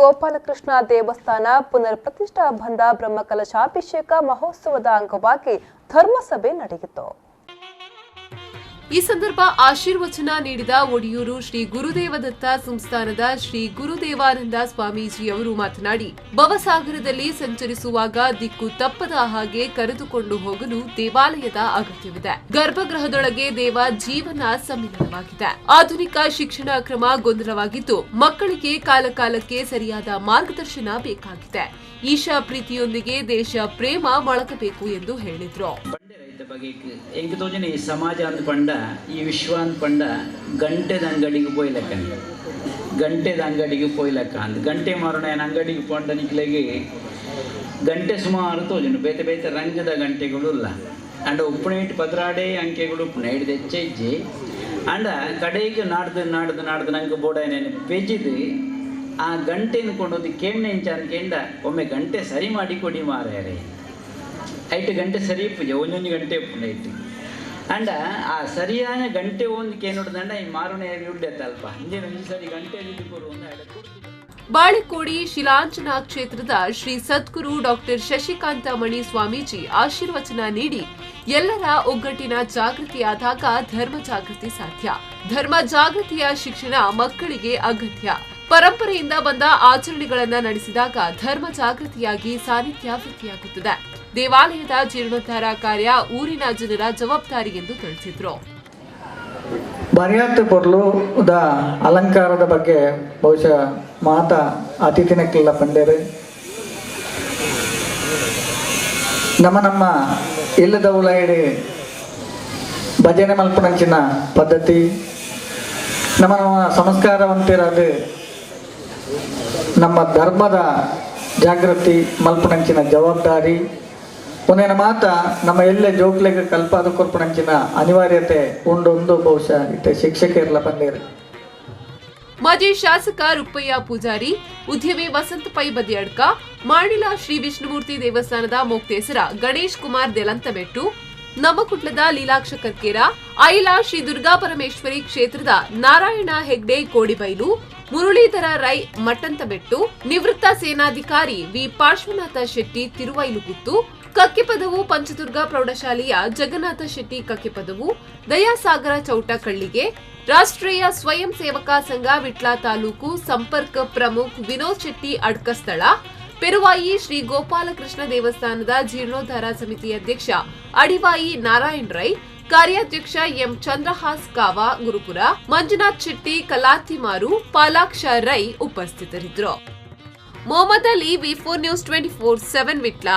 ಗೋಪಾಲಕೃಷ್ಣ ದೇವಸ್ಥಾನ ಪುನರ್ ಪ್ರತಿಷ್ಠಾ ಬಂದ ಬ್ರಹ್ಮಕಲಶಾಭಿಷೇಕ ಮಹೋತ್ಸವದ ಅಂಗವಾಗಿ ಧರ್ಮಸಭೆ ನಡೆಯಿತು. ಈ ಸಂದರ್ಭ ಆಶೀರ್ವಚನ ನೀಡಿದ ಒಡಿಯೂರು ಶ್ರೀ ಗುರುದೇವದತ್ತ ಸಂಸ್ಥಾನದ ಶ್ರೀ ಗುರುದೇವಾನಂದ ಸ್ವಾಮೀಜಿ ಅವರು ಮಾತನಾಡಿ, ಭವಸಾಗರದಲ್ಲಿ ಸಂಚರಿಸುವಾಗ ದಿಕ್ಕು ತಪ್ಪದ ಹಾಗೆ ಕರೆದುಕೊಂಡು ಹೋಗಲು ದೇವಾಲಯದ ಅಗತ್ಯವಿದೆ. ಗರ್ಭಗೃಹದೊಳಗೆ ದೇವ ಜೀವನ ಸಮ್ಮಿಲನವಾಗಿದೆ. ಆಧುನಿಕ ಶಿಕ್ಷಣ ಕ್ರಮ ಗೊಂದಲವಾಗಿದ್ದು, ಮಕ್ಕಳಿಗೆ ಕಾಲಕಾಲಕ್ಕೆ ಸರಿಯಾದ ಮಾರ್ಗದರ್ಶನ ಬೇಕಾಗಿದೆ. ಈಶಾ ಪ್ರೀತಿಯೊಂದಿಗೆ ದೇಶ ಪ್ರೇಮ ಮೊಳಗಬೇಕು ಎಂದು ಹೇಳಿದ್ರು. ಎಂಕ್ ತೋಜನೆ ಈ ಸಮಾಜ ಅಂದ್ ಪಂಡ ಈ ವಿಶ್ವ ಅಂದ್ ಪಂಡ ಗಂಟೆದ ಅಂಗಡಿಗೆ ಪೋಯ್ಲಕ್ಕ ಅಂದ್ ಗಂಟೆ ಮಾರೋಣ ಏನು ಅಂಗಡಿಗೆ ಪಂಡ ನಿಕ್ಲೆಗೆ ಗಂಟೆ ಸುಮಾರು ತೋಜನು ಬೇತೆ ಬೇತೆ ರಂಗದ ಗಂಟೆಗಳು ಇಲ್ಲ ಅಂಡ ಉಪ್ಪುನೇಟ್ ಪದ್ರಾಡೆ ಅಂಕೆಗಳು ಉಪ್ಪುನ ಹಿಡಿದು ಹೆಚ್ಚೆ ಅಂಡ ಕಡೆಗೆ ನಾಡ್ದು ನಂಗೆ ಬೋಡ ಏನೇನು ಪೆಜ್ಜಿದು ಆ ಗಂಟೆನ ಕೊಂಡೋದು ಕೇಣ್ಣ ಇಂಚ ಅನ್ಕೆಂಡ ಒಮ್ಮೆ ಗಂಟೆ ಸರಿ ಮಾಡಿ ಕೊಡಿ ಮಾರ್ಯಾರೆ ಐಟು ಗಂಟೆ ಸರಿ ಪೂಜೆ ಒಂದೊಂದು ಗಂಟೆ ಪುಣ್ಯ ಇಟ್ಟು ಅಂಡ ಆ ಸರಿಯಾದ ಗಂಟೆ ಒಂದಕ್ಕೆ ಏನು ನೋಡಿದಂಡ ಈ ಮಾರುಣೆ ಉಡ್ಡೆತ್ತಲ್ಪ ಹಿಂದೇನು ಒಂದು ಸರಿ ಗಂಟೆ ಬಾಳೆಕೋಡಿ ಶಿಲಾಂಚನ ಕ್ಷೇತ್ರದ ಶ್ರೀ ಸದ್ಗುರು ಡಾಕ್ಟರ್ ಶಶಿಕಾಂತ ಮಣಿ ಸ್ವಾಮೀಜಿ ಆಶೀರ್ವಚನ ನೀಡಿ, ಎಲ್ಲರ ಒಗ್ಗಟ್ಟಿನ ಜಾಗೃತಿಯಾದಾಗ ಧರ್ಮ ಜಾಗೃತಿ ಸಾಧ್ಯ. ಧರ್ಮ ಜಾಗೃತಿಯ ಶಿಕ್ಷಣ ಮಕ್ಕಳಿಗೆ ಅಗತ್ಯ. ಪರಂಪರೆಯಿಂದ ಬಂದ ಆಚರಣೆಗಳನ್ನು ನಡೆಸಿದಾಗ ಧರ್ಮ ಜಾಗೃತಿಯಾಗಿ ಸಾನ್ನಿಧ್ಯ ವೃದ್ಧಿಯಾಗುತ್ತದೆ. ದೇವಾಲಯದ ಜೀರ್ಣೋದ್ಧಾರ ಕಾರ್ಯ ಊರಿನ ಜನರ ಜವಾಬ್ದಾರಿ ಎಂದು ತಿಳಿಸಿದ್ರು. ಬರ್ಯಾತ್ ಪೊರ್ಲುದ ಅಲಂಕಾರದ ಬಗ್ಗೆ ಬಹುಶಃ ಮಾತಾ ಅತಿಥಿನಕ್ಕೆಲ್ಲ ಪಂಡೇರು ನಮ್ಮ ಇಲ್ಲದ ಉಲಾಯಿಡಿ ಭಜನೆ ಮಲ್ಪನಂಚಿನ ಪದ್ಧತಿ ನಮ್ಮ ಸಂಸ್ಕಾರವಂತಿರೋದು ನಮ್ಮ ಧರ್ಮದ ಜಾಗೃತಿ ಮಲ್ಪನಂಚಿನ ಜವಾಬ್ದಾರಿ ಒಂದೇನ ಮಾತ ನಮ್ಮ ಎಲ್ಲ ಜೋಕ್ಲೆಗೆ ಕಲ್ಪಾದ ಕೊರ್ಪಣಂಚಿನ ಅನಿವಾರ್ಯತೆ ಉಂಡೊಂದು ಬಹುಶಃ ಇತ್ತೆ ಶಿಕ್ಷಕರೆಲ್ಲ ಬಂದಿರು. ಮಾಜಿ ಶಾಸಕ ರುಪ್ಪಯ್ಯ ಪೂಜಾರಿ, ಉದ್ಯಮಿ ವಸಂತ ಪೈ ಬದಿಯಡ್ಕ, ಮಾಡಿಲ ಶ್ರೀ ವಿಷ್ಣುಮೂರ್ತಿ ದೇವಸ್ಥಾನದ ಮೊಕ್ತೇಸರ ಗಣೇಶ್ ಕುಮಾರ್ ದೆಲಂತಬೆಟ್ಟು, ನಮ್ಮಕುಟ್ಲದ ಲೀಲಾಕ್ಷ ಕರ್ಕೇರ, ಐಲಾ ಶ್ರೀ ದುರ್ಗಾ ಪರಮೇಶ್ವರಿ ಕ್ಷೇತ್ರದ ನಾರಾಯಣ ಹೆಗ್ಡೆ ಕೋಡಿಬೈಲು, ಮುರಳೀಧರ ರೈ ಮಟ್ಟಂತಬೆಟ್ಟು, ನಿವೃತ್ತ ಸೇನಾಧಿಕಾರಿ ವಿ ಪಾರ್ಶ್ವನಾಥ ಶೆಟ್ಟಿ ತಿರುವೈಲುಗುತ್ತು, ಕಕ್ಕೆಪದವು ಪಂಚದುರ್ಗ ಪ್ರೌಢಶಾಲೆಯ ಜಗನ್ನಾಥ ಶೆಟ್ಟಿ ಕಕ್ಕೆಪದವು, ದಯಾಸಾಗರ ಚೌಟ ಕಳ್ಳಿಗೆ, ರಾಷ್ಟ್ರೀಯ ಸ್ವಯಂ ಸೇವಕ ಸಂಘ ವಿಟ್ಲ ತಾಲೂಕು ಸಂಪರ್ಕ ಪ್ರಮುಖ್ ವಿನೋದ್ ಶೆಟ್ಟಿ ಅಡ್ಕಸ್ಥಳ, ಪೆರುವಾಯಿ ಶ್ರೀ ಗೋಪಾಲಕೃಷ್ಣ ದೇವಸ್ಥಾನದ ಜೀರ್ಣೋದ್ಧಾರ ಸಮಿತಿ ಅಧ್ಯಕ್ಷ ಅಡಿವಾಯಿ ನಾರಾಯಣ್ ರೈ, ಕಾರ್ಯಾಧ್ಯಕ್ಷ ಎಂ ಚಂದ್ರಹಾಸ್ ಕಾವ ಗುರುಪುರ, ಮಂಜುನಾಥ್ ಶೆಟ್ಟಿ ಕಲಾತಿಮಾರು, ಪಾಲಾಕ್ಷ ರೈ ಉಪಸ್ಥಿತರಿದ್ದರು. ಮೊಹಮ್ಮದ್ ಅಲಿ, ವಿ4 ನ್ಯೂಸ್ 24/7 ವಿಟ್ಲ.